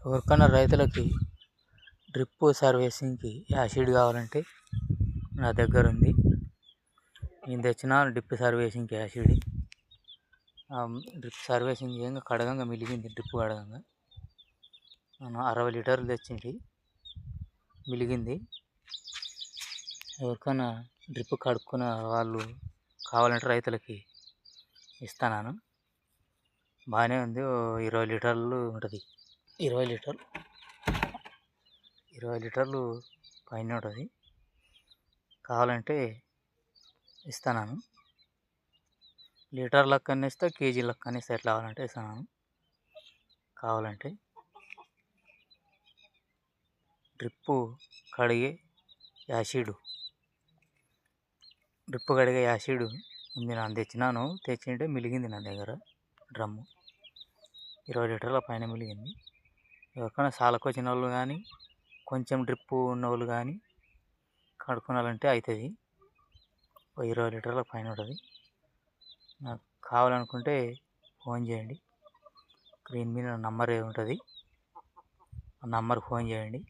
ఎవరికైనా రైతులకి drip సర్వీసింగ్కి acid కావాలంటే నా దగ్గర ఉంది. నేను తెచ్చిన డ్రిప్ సర్వీసింగ్కి యాసిడ్. డ్రిప్ సర్వీసింగ్ చేయంగా కడగంగా మిలిగింది. డ్రిప్ కడగంగా 60 లీటర్లు తెచ్చింది, మిలిగింది. ఎవరికైనా డ్రిప్ కడుక్కున్న వాళ్ళు కావాలంటే రైతులకి ఇస్తాను. బాగానే ఉంది. 20 లీటర్లు ఉంటుంది. 20 లీటర్లు పైన ఉంటుంది. కావాలంటే ఇస్తాను. లీటర్ లెక్కన ఇస్తా, కేజీ లెక్కన ఇస్తా. ఎట్లా కావాలంటే ఇస్తాను. కావాలంటే డ్రిప్పు కడిగే యాసిడ్ ఉంది. నేను తెచ్చినాను. తెచ్చింటే మిలిగింది నా దగ్గర డ్రమ్ము. 20 లీటర్ల పైన మిలిగింది. ఎవరికైనా సాలకు వచ్చిన వాళ్ళు కానీ, కొంచెం డ్రిప్పు ఉన్న వాళ్ళు కానీ కడుక్కోవాలంటే అవుతుంది. 20 లీటర్ల పైన ఉంటుంది. నాకు కావాలనుకుంటే ఫోన్ చేయండి. స్క్రీన్ మీద నంబర్ ఉంటుంది. ఆ నంబర్కి ఫోన్ చేయండి.